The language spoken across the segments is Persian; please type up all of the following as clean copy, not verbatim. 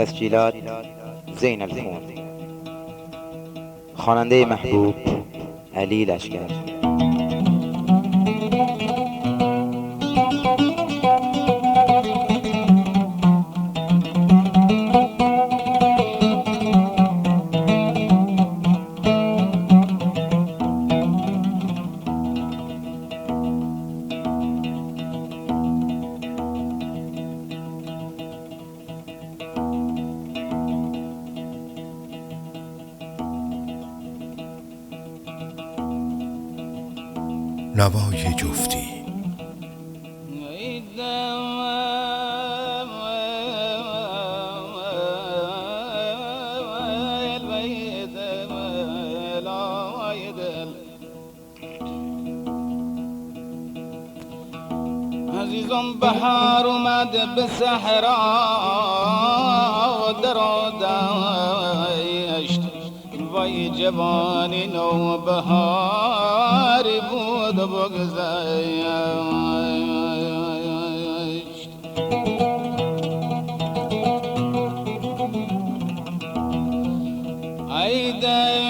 تسجیلات زین الفون. خواننده محبوب علی لشکر. نوای جفتی عزیزم بهار اومد به صحرا و در و دشت وای جوانی نو بهاری بود و بگذشت. ای دل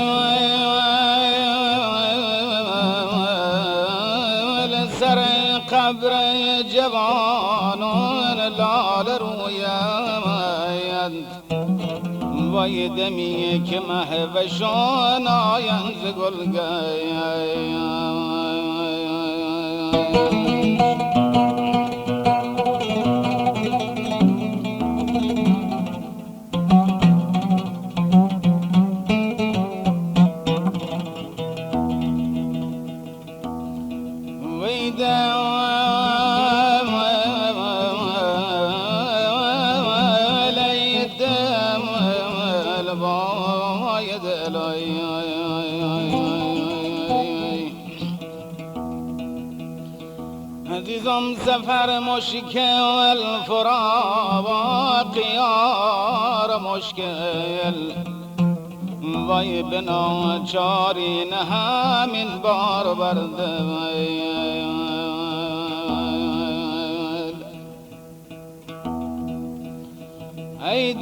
سر قبر جوانان لال رویند وای دمی که محوشان آیند ز گلگشت. عزیزم سفر مشکل فراقیار مشکل وای بناچاری نه همین بار برده ای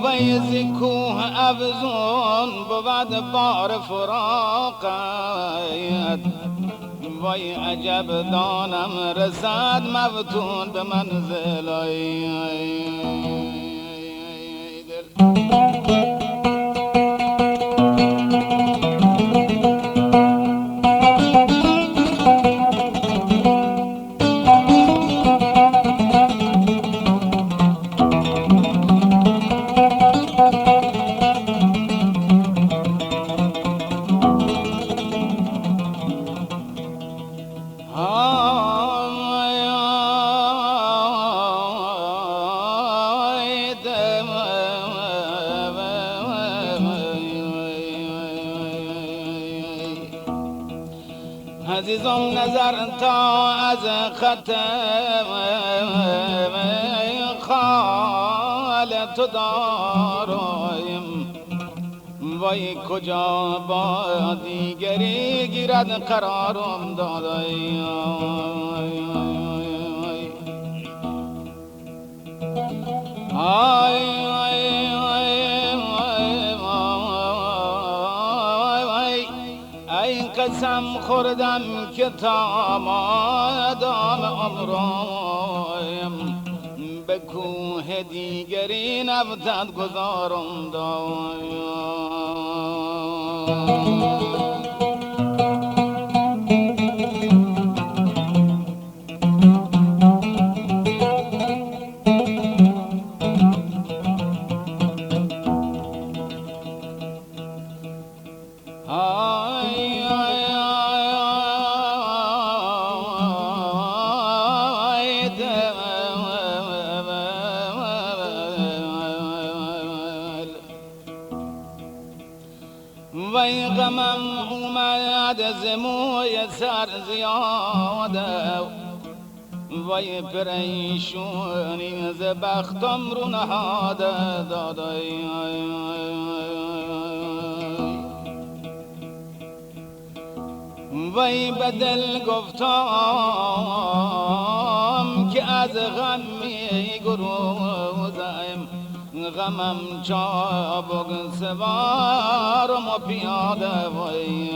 وای زکوه افزون بود بار فراقت وای عجب دانم رسد مفتون به منزل عزیزم نظر تا از خط خال تو دارم وای کجا با دیگری گیرد قرارم دادای قسم خوردم که تا مادام عمرم به کوه دیگری نبتد گذارم وای غمم اومد از موی سر زیاده وای پریشونی ز بختم رو نهاده دادای وی به دل گفتم که از غم می گروزم، غمم چابک سوارم و پیاده وی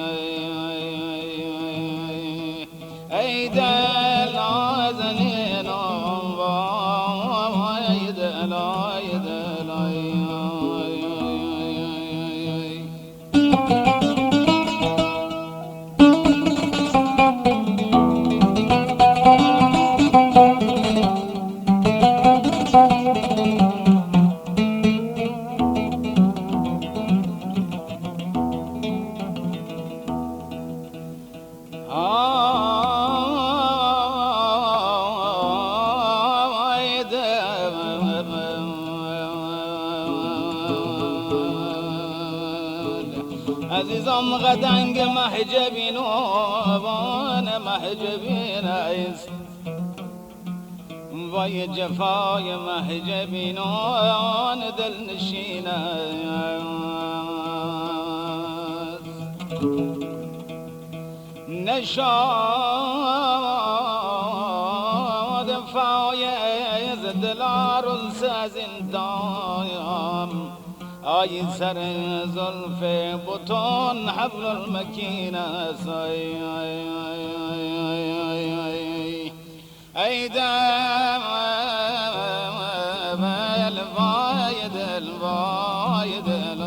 ای دل نازنینم وای دل ای دل عزیزم غدنگ محجبین و محجبین است، وای جفای محجبین و دل نشین است. نشاد فایز دلار زندان، آی سر زلف بطون حبل المکین است. ای دم وای دل وای دل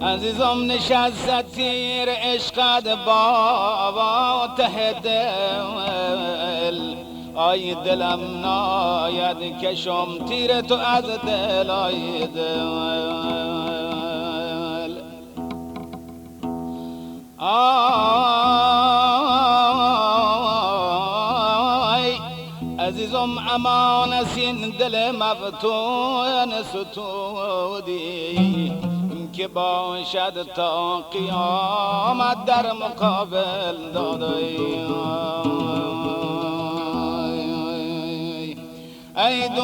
عزیزم نشست تیر عشقت بابا ته دل، آی دلم ناید کشم تیر تو از دل، آی دل آی عزیزم امان سین دل مفتون ستودی که باشد تا قیامت در مقابل دادی. ای دوست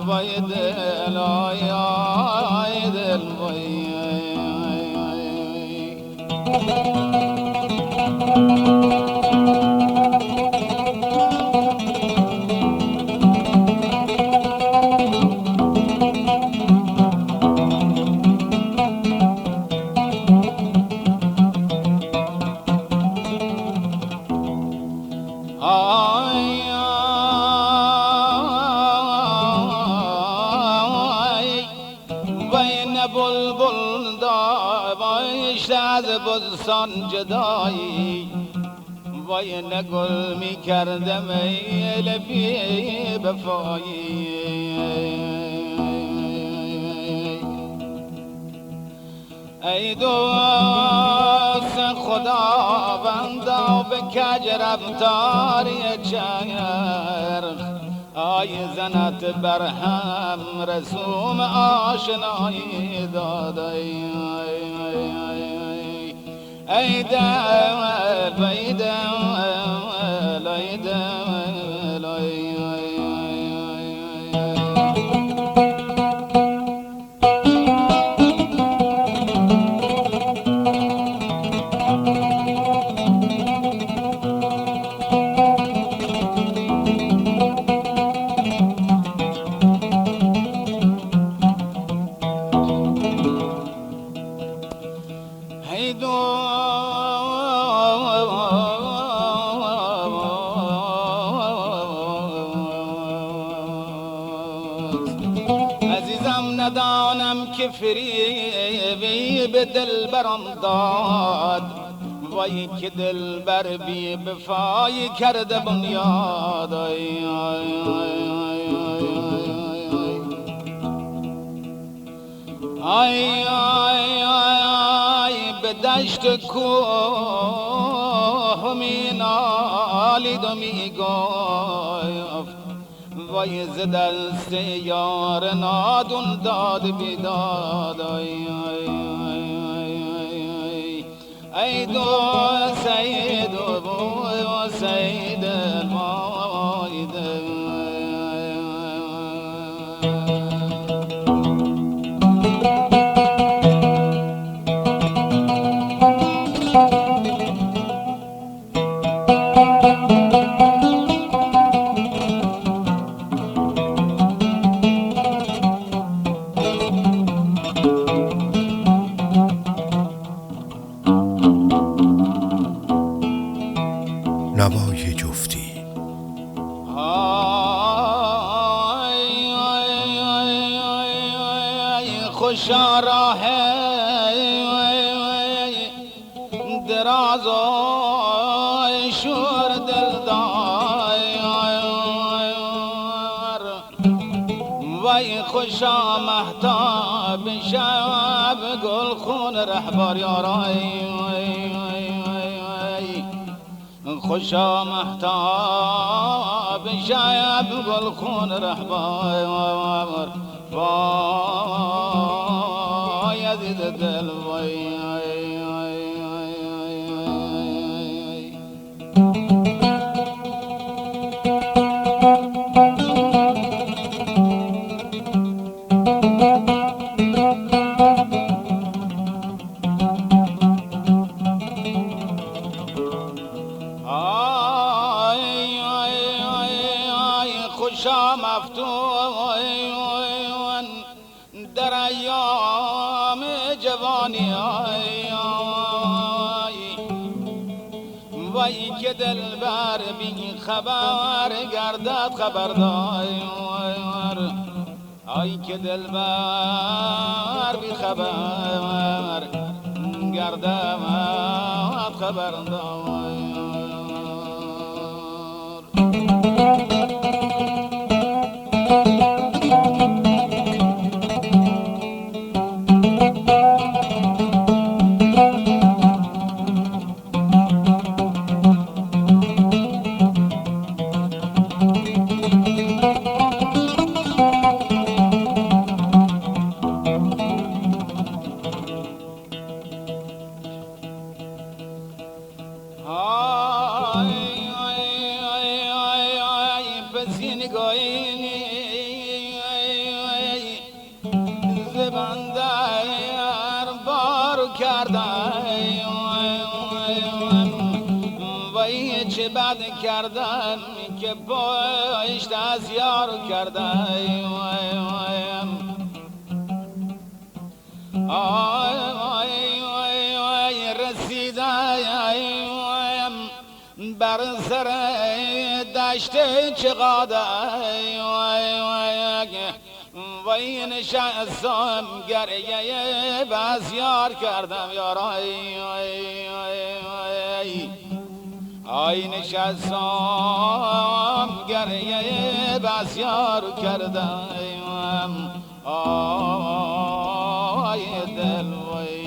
وای دل ای دل وای بلبل دایشت از بستان جدایی، وای نه گل می کردم میل بی بفایی. ای دوست خدا بندا به کج رفتاری چرخ، آی زنت برهم رسوم آشنایی داده. ای دل ای دل ای دل عزیزم ندانم که فریبی به دل برم داد، وای که دل بر بی بفایی کرده بنیاد. آی آی آی به دشت کوه می نالید و می گفت وای ز دست یار نادون داد بیداد. آی آی آی ای دو سید و سید المایده. نوای جفتی. خوشا راه دراز و شور دلدار وای خوشا مهتاب شب گل خون رهبار یارای خوشا مهتاب شب گل خون رهبار وای عزیز دل وای. خوشا مفتون در ایام جوانی وای که دل بر بی خبر گردد خبردار آی که دل بر بی خبر گردد خبردار. زبندر بارو کردم وای چه بد کردم که پشت از یارو کردم آی آی آی آی رسیدم بر سر دشت چقدر وای نشستم گریه بسیار کردم یارای آی نشستم گریه بسیار کردم آی دل وای.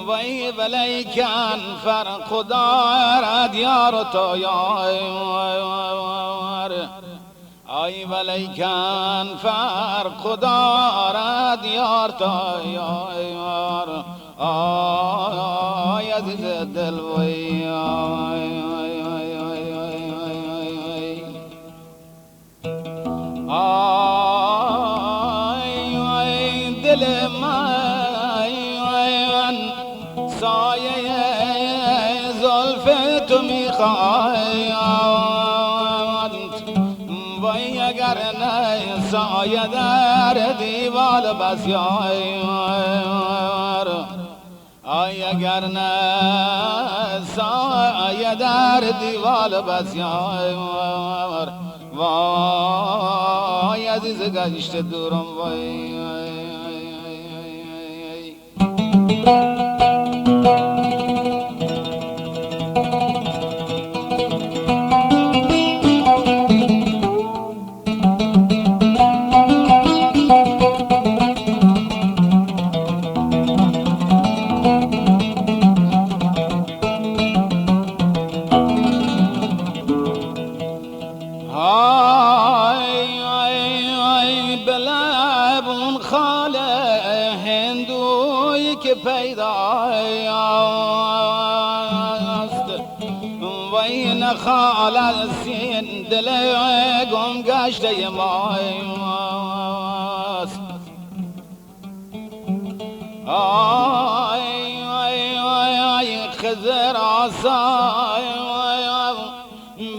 وای ولیکن فرق دارد یار تو یار آی ولیکن فرق دارد یار تو یار آی عزیز دل وای آی دل من سایه زلف تو خواهند وای اگر نه سایه در دیوال بسیار آی اگر نه سایه در دیوال بسیار وای عزیز گشت دورم وای که پیداست و این خال سین دل گم گشته ماست آی آی آی آی خضر آسای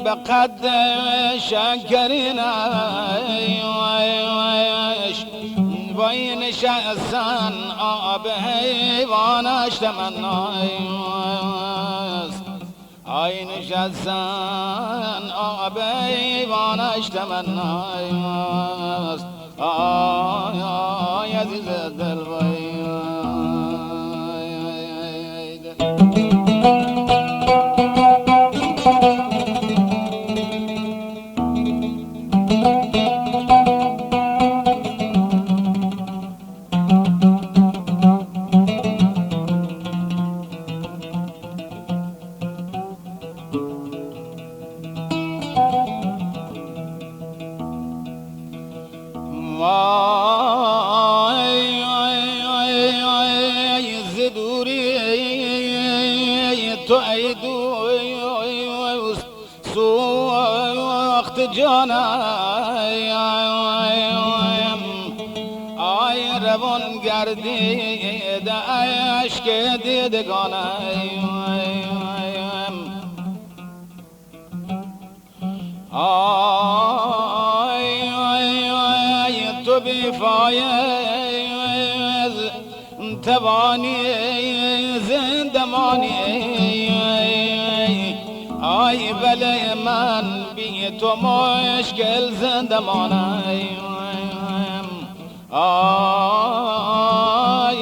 به قد شکرین وای نشستن آب حیوانش تمناست آی نشستن آب حیوانش تمناست آی آی عزیز دل وای تو ای دوست سوخت جانم آی روان گردید عشق دیدگانم آی تو بیفایز توانی زندمانی آی بله من بی تو مشکل زندمانم آی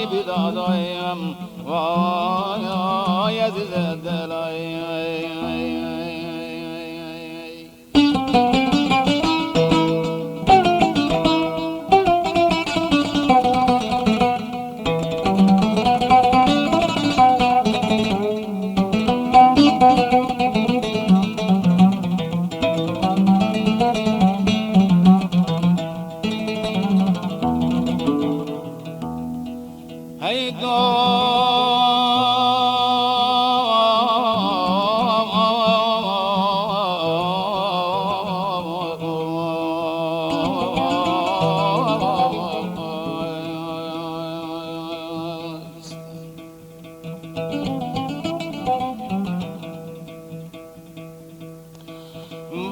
بیدادایم وای عزیز دلایم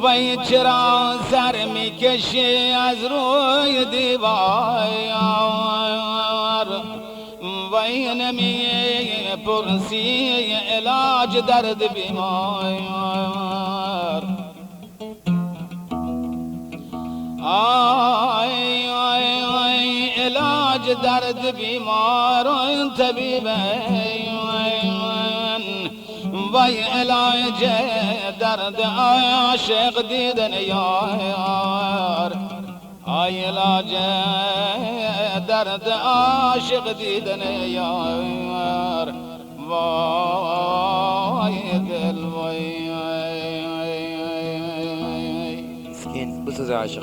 وای چرا سر میکشی از روی دیوار وای نمی پرسی علاج درد بیمار آی آی آی علاج درد بیمار و طبیب وای علاج درد عاشق دیدن یار آی علاج درد عاشق دیدن یار وای دل وای مسكين بص زي عاشق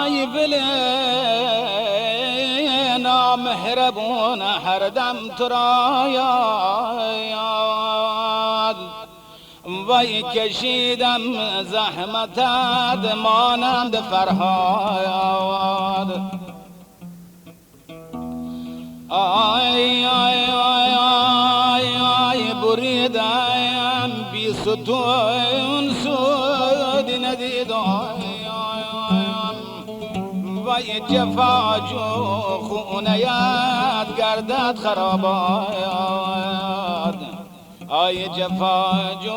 آی بله رسم تو را یاد، وای کشیدم زحمتت مانند فرهاد. آی آی آی آی آی بریدم بی ستون سودی ندید. آی آی آی وای جفا جو خونیت گردد خرابات. آی جفا جو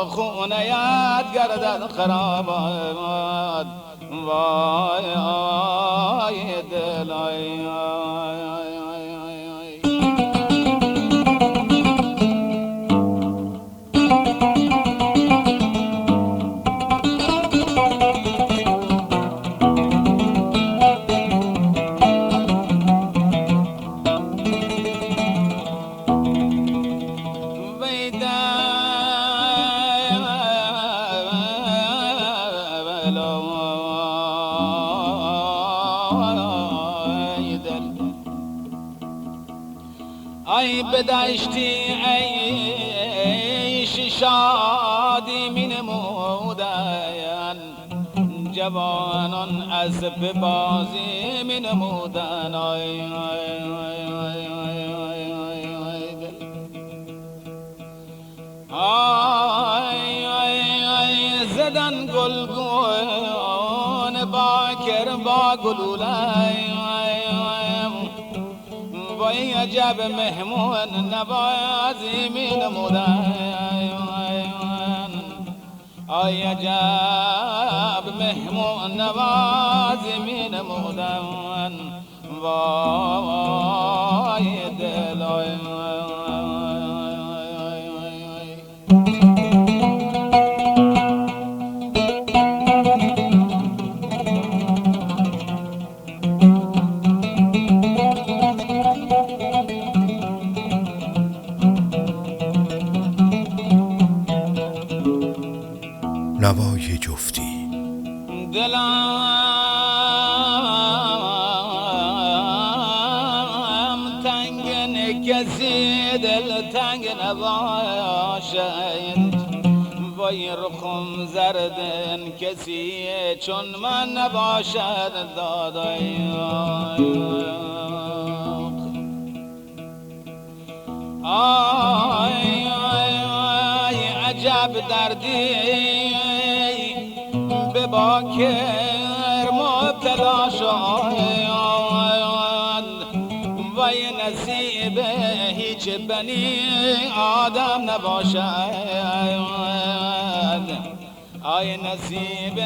خونیت گردد خرابات. وای آی دل آی آی آی آی آی. ای بدشتی ایش شادی می نمودن، جوانان اسب بازی می نمودن. آی آی آی آی آی آی آی آی آی زدن گلگون باکر با گلوله. وای عجب مهمون نوازی می نمودن. آی عجب مهمون نوازی می نمودن. وای دل آی نوای جفتی. دلم تنگ کسی دل تنگ نباشد، وای رخم زردن کسی چون من نباشد. دادای آی آی آی عجب دردی به باکر مبتلا شد، وای نصیب هیچ بنی آدم نباشد. آی نصیب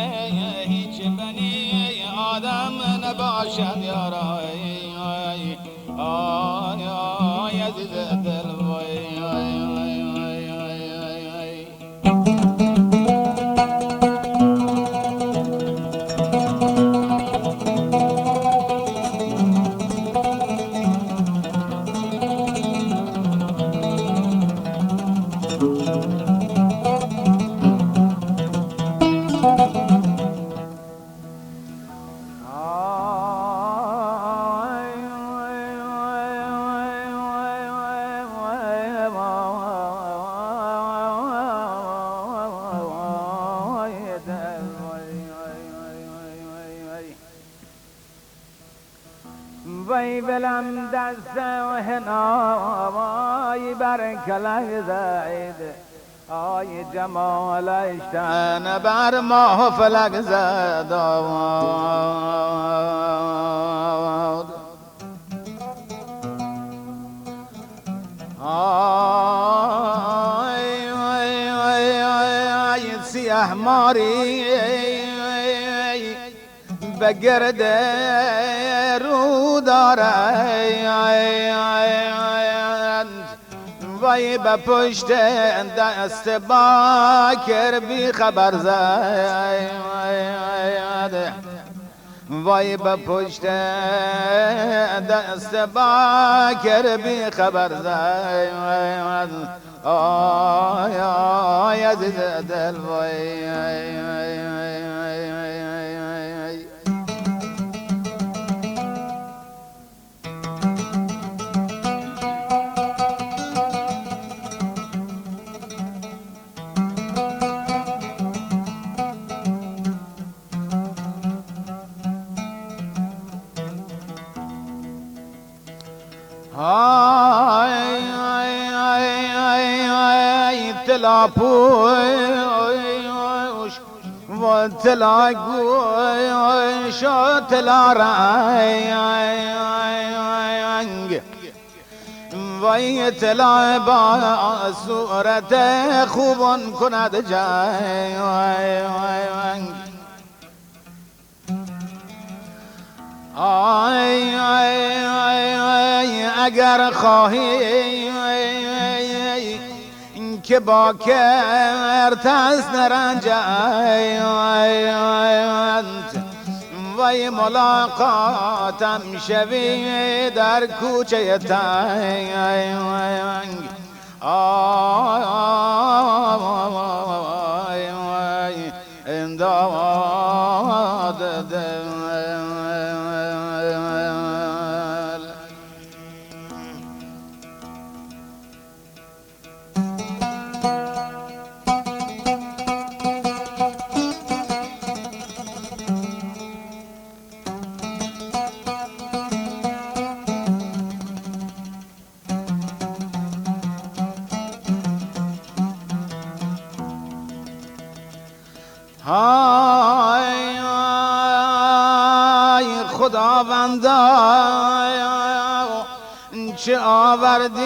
هیچ بنی آدم نباشد. یارای آی آی آی عزیز دل وای آی آی آی آی آی. وای بلم دست و هنای بر کلک زید، آی جمالش تن بر ماه فلک زد. آی آی آی آی سیاه ماری به گرد رو داره. وای به پشت دست باکر بی خبر زد، وای به پشت دست باکر بی خبر زد. آی آی عزیز دل وای آی آی آی آی آی آی. طلا پوش و طلا گوش و طلا رنگ وای طلا با صورت خوبان کند جنگ آی آی آی اگر خواهی که با کرتست نرنجند وای ملاقاتم شوی در کوچه تنگ آی آی امداد های خداوندا چه آوردی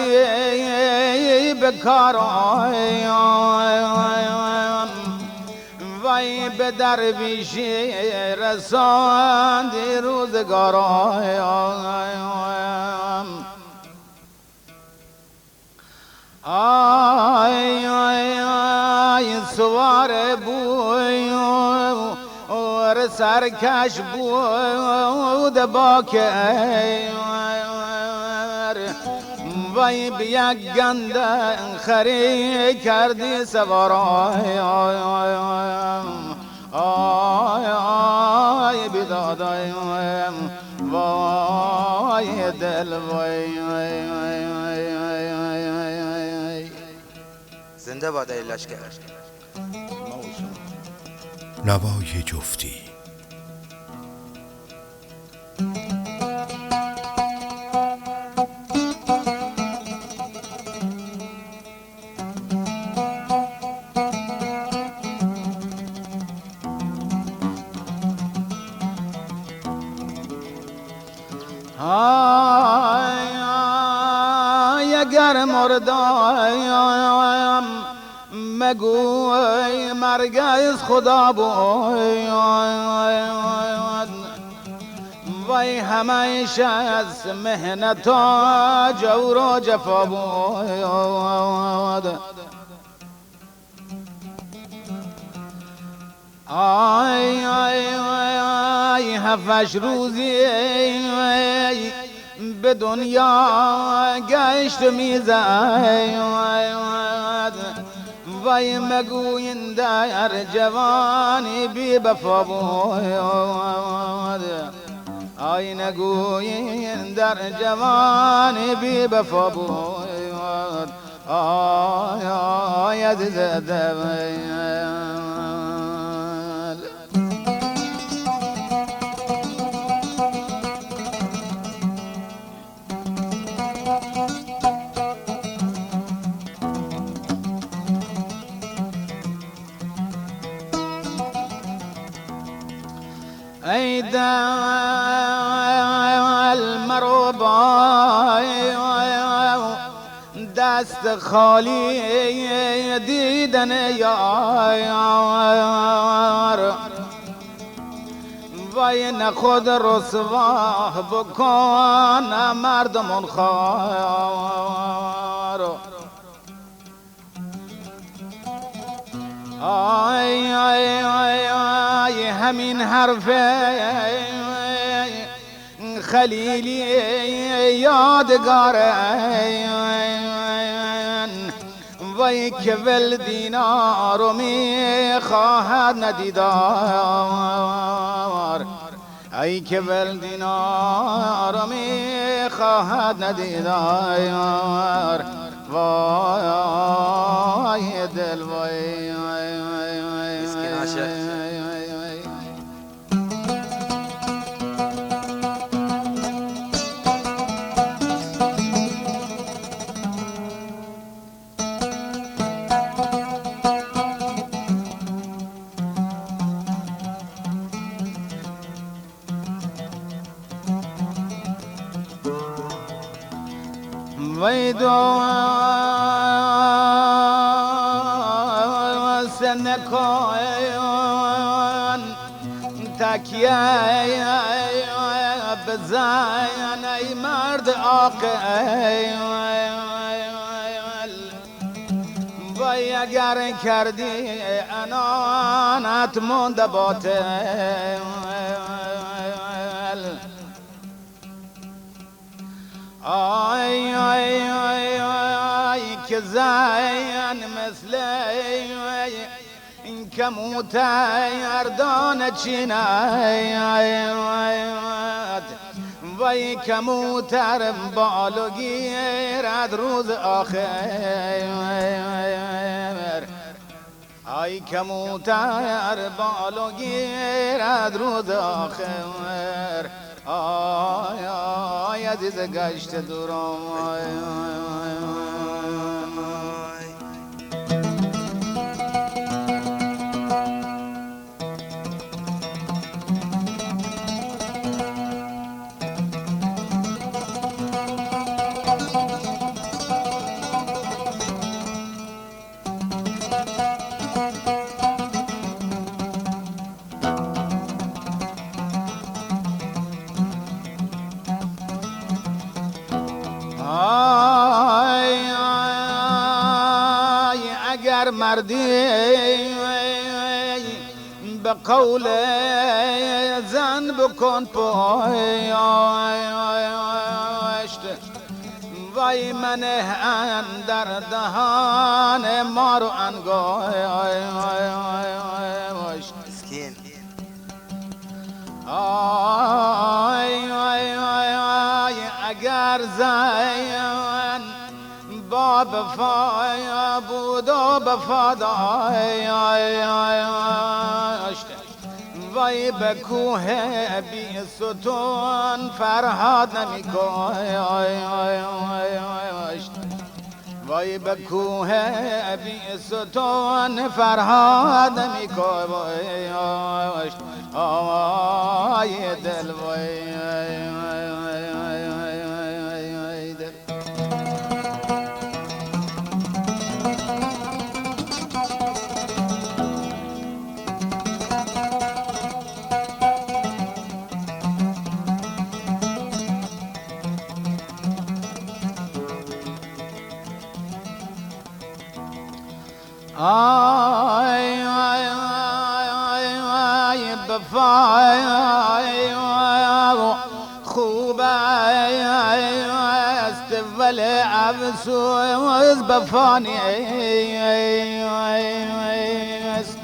به کار وای به درویشی رساندی روزگار آی آی آی سوار بوی سرکش بود باکر وای به یک گنده خری کردی سوار آی آی بیداد وای دل وای زنده باد علی لشکر. نوای جفتی. اگر مردم مگوی مرگ از خدا بود وای همیشه از مهنت و جور و جفا بود آی آی آی هفتش روزی به دنیا گشت میزد وای مگوین در جوانی بی بفا بود آی نگوین در جوانی بی بفا بود آی آی عزیز دل ای دل مروبای دست خالی دیدن یار وای نخود رسوا بکن مردمون خوار آی آی آی آی همین حرف خلیلی یادگار وای که ول دینارو می خواهد ندیدار ای که ول دینارو می خواهد ندیدار وای دل وای مسکین عاشق. ويدو سنكون تكيا بزاين اي مرد عاقل وای اگر کردی انانت مونده باطل آی آی آی آی که زین مثل این کموتر دانه چینه وای کموتر بالو گیرد روز آخر ای کموتر بالو گیرد روز آخر آی آی عزیز گشت دورم اگر مردی به قول زن بکن پشت وای منه اندر دهان مارو انگاشت مسکین اگر زن با بفا بود و بفا داشت وای به کوه بی ستون فرهاد نمی‌کشت وای به کوه بی ستون فرهاد نمی‌کشت آی دل وای دل آی آی آی آی بفای خوب است ولی افسوس بفانی است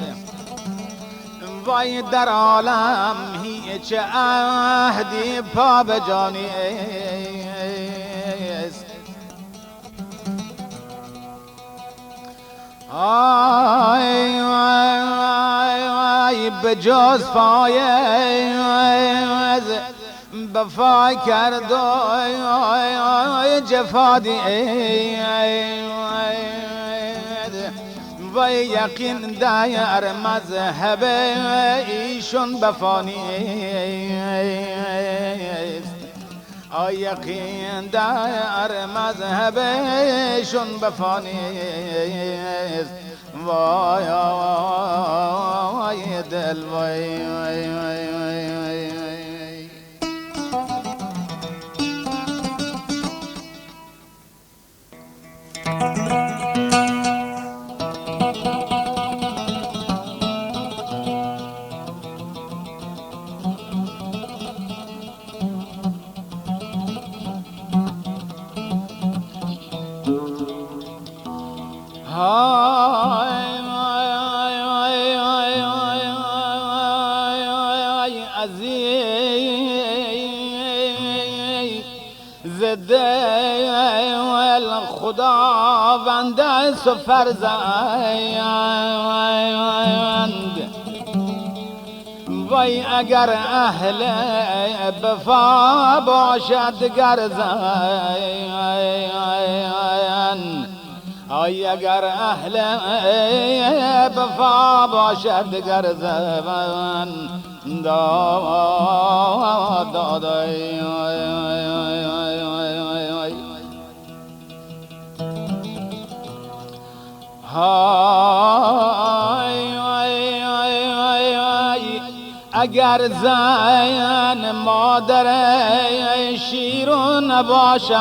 وای در عالم هیچ عهدی پا به جانی است آی آی آی بجز پای بفا کرد و جفا دید و یقین در مذهب ایشون بفانیست یقین در مذهبشون بفانیست وای وای دل وای وای وای وای خداوند فرزند وای اگر اهل بفا باشد گرزن ای اگر اهل بفا باشد گرزن داد اگر زن مادر شیرو نباشند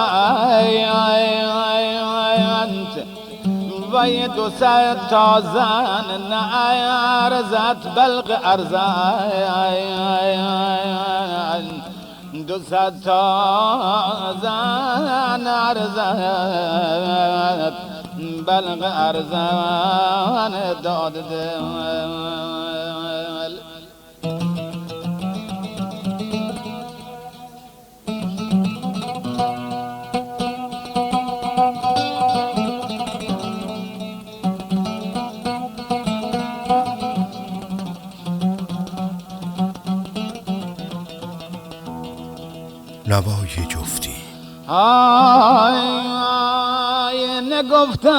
وی 200 تا زن نعرزت بلق ارزند 200 تا زن نعرزت بلق ارزند داد دل. نوای جفتی. نگفتم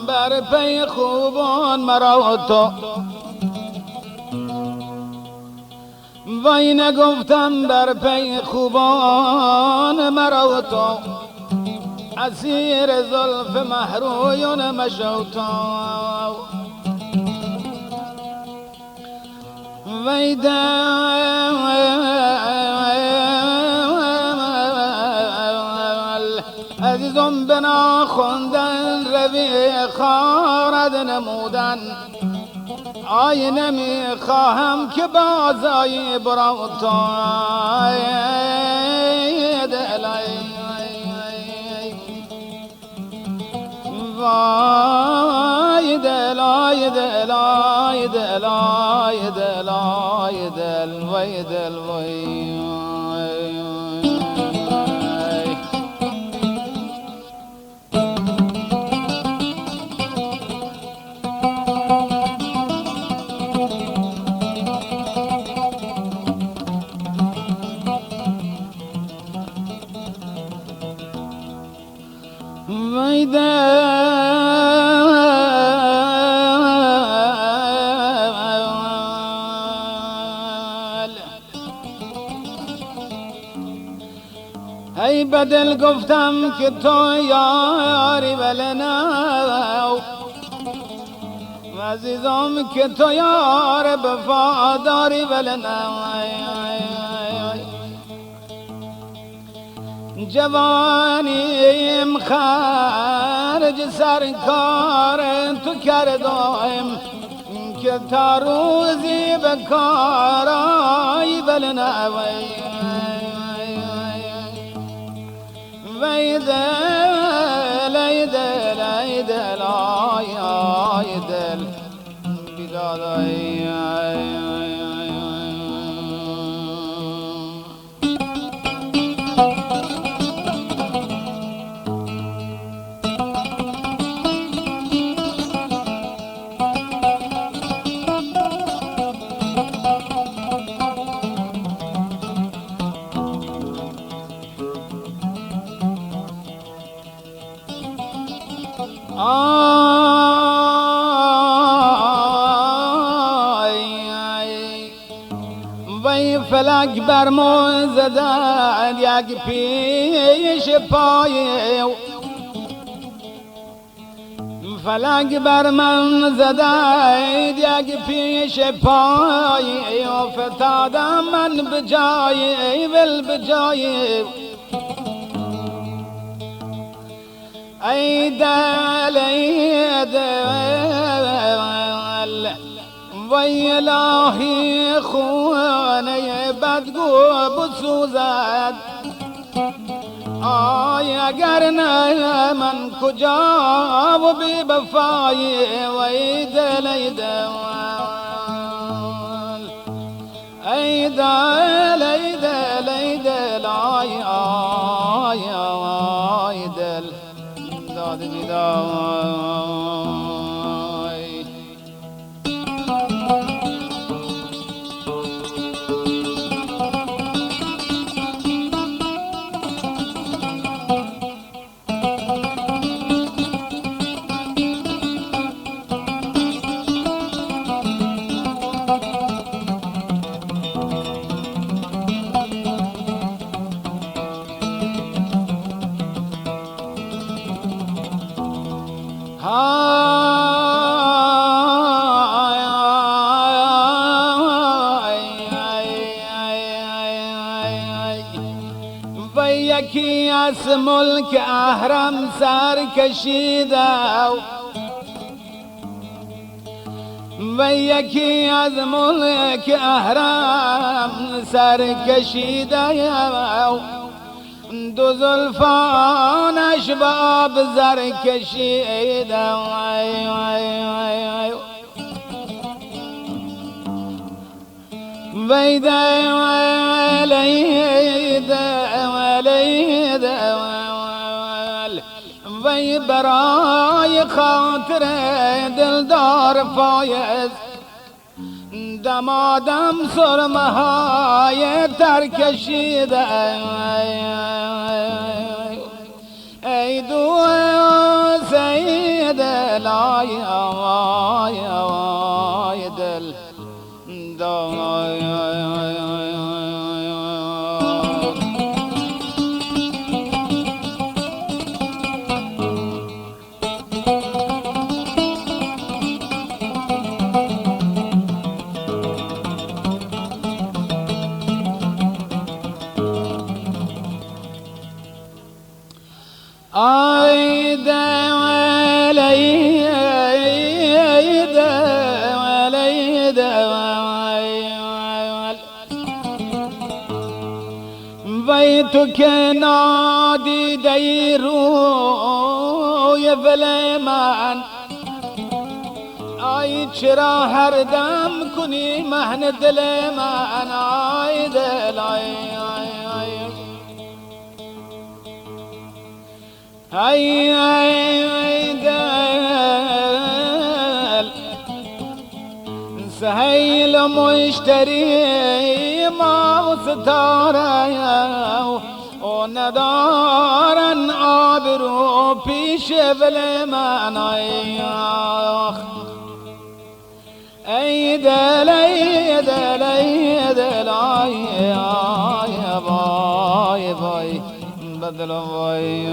بر پی خوبان مرا تو، وای نگفتم بر پی خوبان مرا تو، اسیر زلف محرویون مشو تو. وای عزیزم بنا خوندن روی خارد نمودن، آی نمیخواهم که بازای برا تو. وای دل آی دل آی دل آی دل آی دل وای دل وای. ای بدل گفتم که تو یاری ولنو، عزیزم که تو یار وفاداری ولنو. جوانیم خرج سرکار تو کردم که تا روزی به کارای ولنو. وی دل ای دل ای دل آی آی دل بیداد آی آی. وی فلک بر من زدن یک پیش پای، فلک بر من زدن یک پیش پای، فتادم من بجای ول بجای. ای دل ای دل وی الهی خونه بدگو بسوزد، آی اگر نه من کجا و بی بفایی. وی دل ای دل ای دل ای دل ای دل آی آی آی دل داد بیدای. و یکی از ملک احرم سر کشیده و یکی از ملک احرم سر کشیده دو زلفانش به آب زر کشیده ویده ولیده وی برای خاطر دلدار فایز دمادم سرمه های تر کشیده ای دو سید لای دل وی تو که نادیده روی ول من آی چرا هر دم کنی مهن دل من آی دل ای دل سهیل مشتری ما و ستاره و ندارن آبرو پیش ول من ای دل ای دل ای دل ای وای وای بدل وای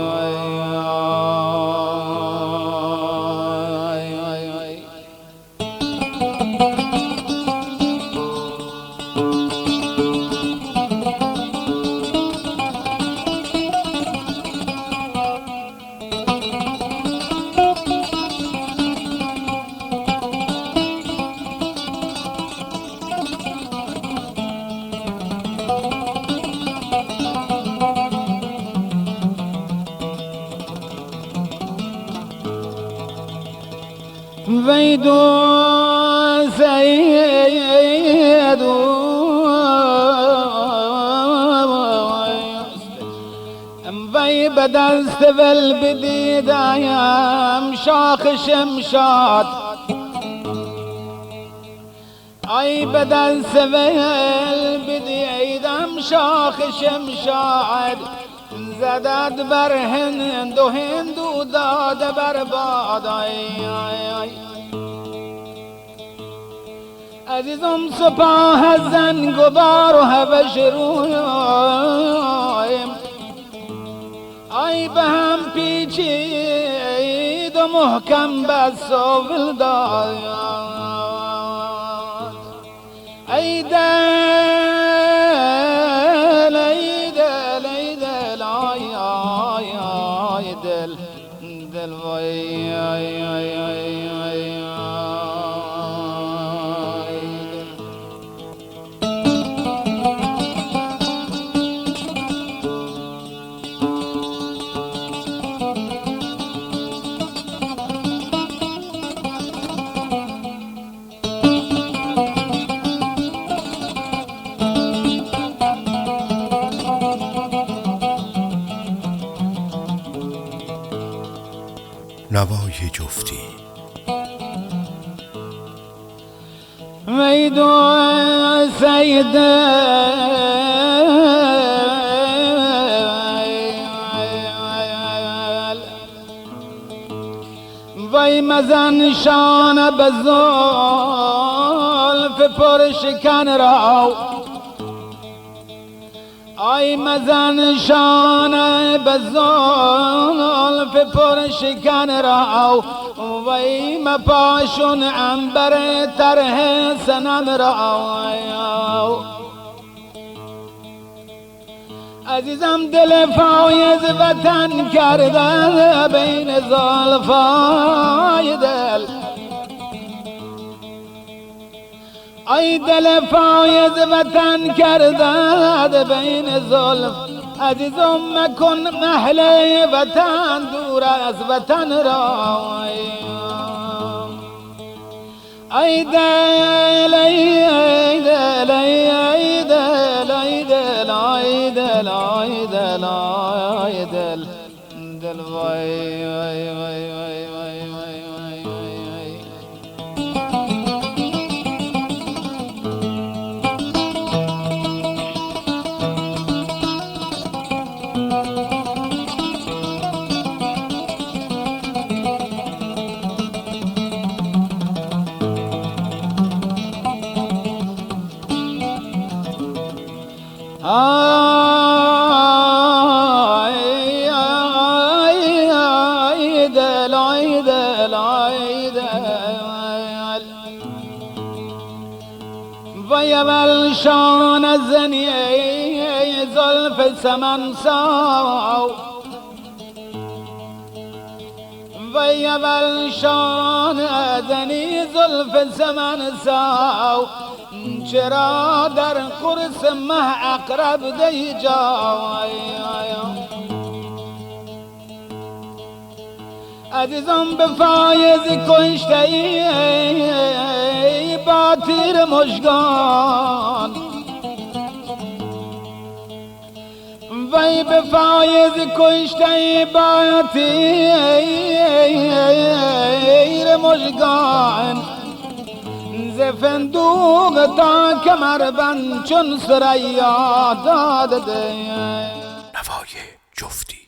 وی دو سید وی به دست ول بدیدم شاخ شمشاد ای به دست ول بدیدم شاخ شمشاد زدد بر هند و هندو داده بر باد عزیزم سپاه زنگبار و هوش رویم ای به هم پیچید و محکم بس و ولداد ای دل ای دل ای دل آی آی آی دل دل وای آی آی آی آی نوای جفتی وی دو سید وی مزن شان به زلف پر شکن را آی مزن شانه به زلف پر شکن را وی مپاشون عنبر طرح سنم را عزیزم دل فایز وطن کرده بین زلفای دل ای دل فایز وطن کرده بین زلف عزیزم مکن محل وطن دور از وطن را ای دل ای دل ای دل ای دل ای دل ای دل ای دل دل وای وای وای وای وای وای وای ويا شان الزني زلف السمن ساو ويا شان الزني زلف السمن ساو چرا در قرص مه اقرب دی جای عزیزم به فایز کشته ای با تیر مژگان وی به فایز کشته ای با تیر مژگان ز فندوق تا کمربند چون ثریا داد ده نوای جفتی.